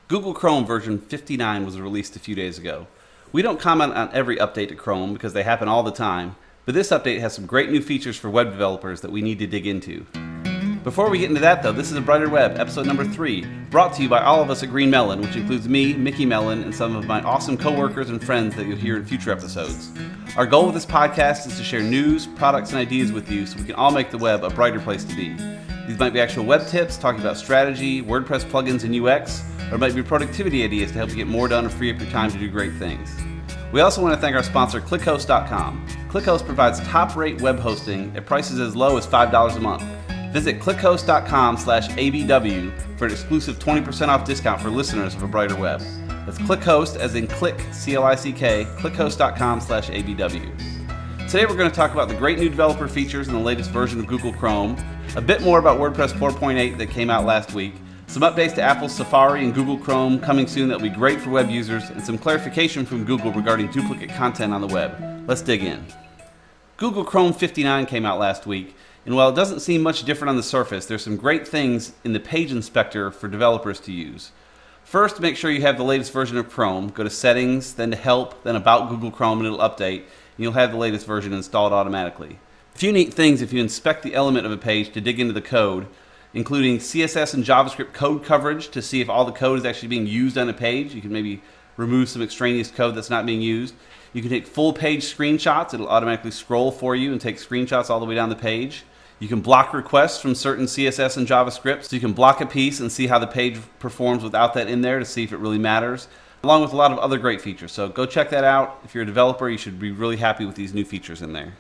Google Chrome version 59 was released a few days ago. We don't comment on every update to Chrome because they happen all the time, but this update has some great new features for web developers that we need to dig into. Before we get into that though, this is A Brighter Web, episode number 3, brought to you by all of us at Green Melon, which includes me, Mickey Mellon, and some of my awesome coworkers and friends that you'll hear in future episodes. Our goal with this podcast is to share news, products, and ideas with you so we can all make the web a brighter place to be. These might be actual web tips, talking about strategy, WordPress plugins and UX, or it might be productivity ideas to help you get more done and free up your time to do great things. We also want to thank our sponsor, ClickHost.com. ClickHost provides top-rate web hosting at prices as low as $5 a month. Visit clickhost.com/ABW for an exclusive 20% off discount for listeners of A Brighter Web. That's ClickHost, as in click, C-L-I-C-K, clickhost.com/ABW. Today we're going to talk about the great new developer features in the latest version of Google Chrome, a bit more about WordPress 4.8 that came out last week, some updates to Apple's Safari and Google Chrome coming soon that will be great for web users, and some clarification from Google regarding duplicate content on the web. Let's dig in. Google Chrome 59 came out last week, and while it doesn't seem much different on the surface, there's some great things in the page inspector for developers to use. First, make sure you have the latest version of Chrome. Go to Settings, then to Help, then About Google Chrome, and it'll update, and you'll have the latest version installed automatically. A few neat things if you inspect the element of a page to dig into the code, including CSS and JavaScript code coverage to see if all the code is actually being used on a page. You can maybe remove some extraneous code that's not being used. You can take full page screenshots. It'll automatically scroll for you and take screenshots all the way down the page. You can block requests from certain CSS and JavaScript, so you can block a piece and see how the page performs without that in there to see if it really matters, along with a lot of other great features. So go check that out. If you're a developer, you should be really happy with these new features in there.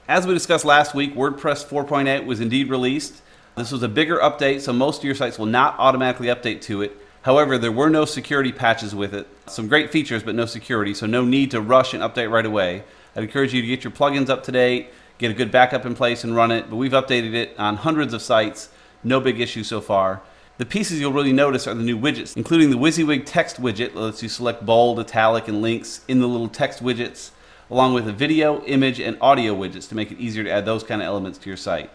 As we discussed last week, WordPress 4.8 was indeed released. This was a bigger update, so most of your sites will not automatically update to it. However, there were no security patches with it. Some great features, but no security, so no need to rush and update right away. I'd encourage you to get your plugins up to date, get a good backup in place and run it, but we've updated it on hundreds of sites. No big issue so far. The pieces you'll really notice are the new widgets, including the WYSIWYG text widget that lets you select bold, italic, and links in the little text widgets, along with the video, image, and audio widgets to make it easier to add those kind of elements to your site.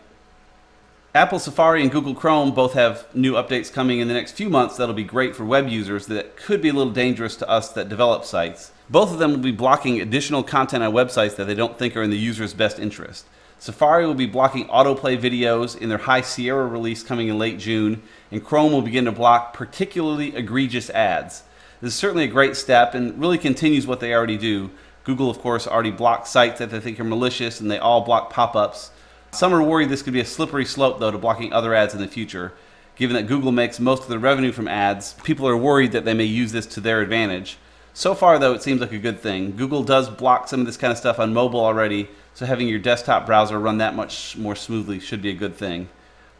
Apple Safari and Google Chrome both have new updates coming in the next few months that'll be great for web users that could be a little dangerous to us that develop sites. Both of them will be blocking additional content on websites that they don't think are in the user's best interest. Safari will be blocking autoplay videos in their High Sierra release coming in late June, and Chrome will begin to block particularly egregious ads. This is certainly a great step and really continues what they already do. Google, of course, already blocks sites that they think are malicious, and they all block pop-ups. Some are worried this could be a slippery slope, though, to blocking other ads in the future. Given that Google makes most of their revenue from ads, people are worried that they may use this to their advantage. So far, though, it seems like a good thing. Google does block some of this kind of stuff on mobile already, so having your desktop browser run that much more smoothly should be a good thing.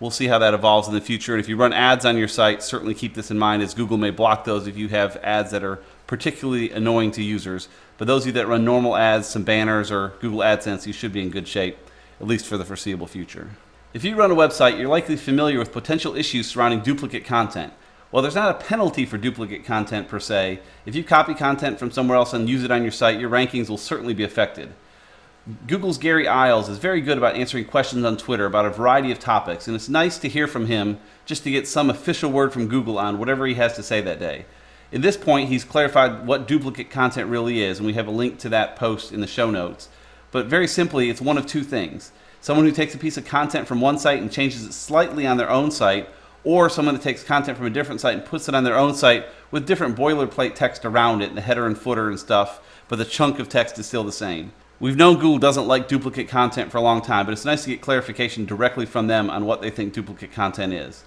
We'll see how that evolves in the future, and if you run ads on your site, certainly keep this in mind, as Google may block those if you have ads that are particularly annoying to users. But those of you that run normal ads, some banners, or Google AdSense, you should be in good shape, at least for the foreseeable future. If you run a website, you're likely familiar with potential issues surrounding duplicate content. While there's not a penalty for duplicate content per se, if you copy content from somewhere else and use it on your site, your rankings will certainly be affected. Google's Gary Illes is very good about answering questions on Twitter about a variety of topics, and it's nice to hear from him just to get some official word from Google on whatever he has to say that day. At this point, he's clarified what duplicate content really is, and we have a link to that post in the show notes. But very simply, it's one of two things. Someone who takes a piece of content from one site and changes it slightly on their own site, or someone that takes content from a different site and puts it on their own site with different boilerplate text around it, and the header and footer and stuff, but the chunk of text is still the same. We've known Google doesn't like duplicate content for a long time, but it's nice to get clarification directly from them on what they think duplicate content is.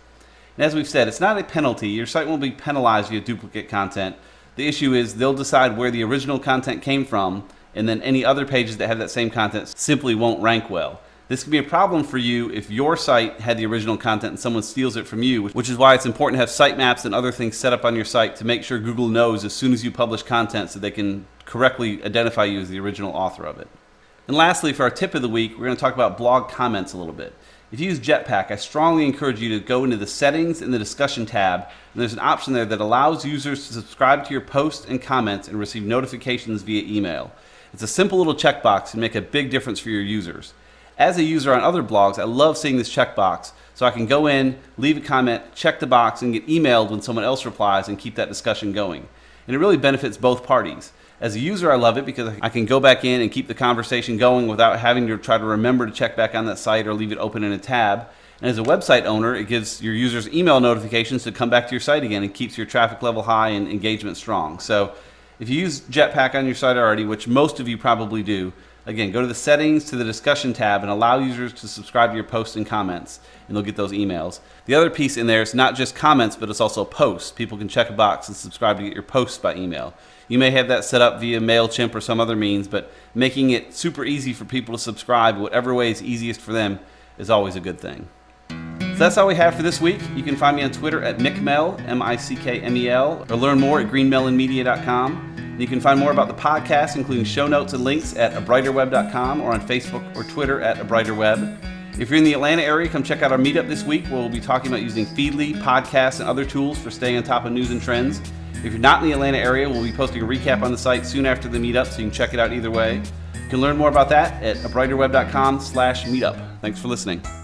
And as we've said, it's not a penalty. Your site won't be penalized via duplicate content. The issue is they'll decide where the original content came from, and then any other pages that have that same content simply won't rank well. This can be a problem for you if your site had the original content and someone steals it from you, which is why it's important to have sitemaps and other things set up on your site to make sure Google knows as soon as you publish content so they can correctly identify you as the original author of it. And lastly, for our tip of the week, we're going to talk about blog comments a little bit. If you use Jetpack, I strongly encourage you to go into the Settings in the Discussion tab, and there's an option there that allows users to subscribe to your posts and comments and receive notifications via email. It's a simple little checkbox and make a big difference for your users. As a user on other blogs, I love seeing this checkbox, So I can go in, leave a comment, check the box, and get emailed when someone else replies and keep that discussion going. And it really benefits both parties. As a user, I love it because I can go back in and keep the conversation going without having to try to remember to check back on that site or leave it open in a tab. And as a website owner, it gives your users email notifications to come back to your site again and keeps your traffic level high and engagement strong. So if you use Jetpack on your site already, which most of you probably do, again, go to the settings to the discussion tab and allow users to subscribe to your posts and comments, and they'll get those emails. The other piece in there is not just comments, but it's also posts. People can check a box and subscribe to get your posts by email. You may have that set up via MailChimp or some other means, but making it super easy for people to subscribe, whatever way is easiest for them, is always a good thing. So that's all we have for this week. You can find me on Twitter at Mickmel, M-I-C-K-M-E-L, or learn more at greenmelonmedia.com. And you can find more about the podcast, including show notes and links at abrighterweb.com or on Facebook or Twitter at abrighterweb. If you're in the Atlanta area, come check out our meetup this week, where we'll be talking about using Feedly, podcasts, and other tools for staying on top of news and trends. If you're not in the Atlanta area, we'll be posting a recap on the site soon after the meetup, so you can check it out either way. You can learn more about that at abrighterweb.com/meetup. Thanks for listening.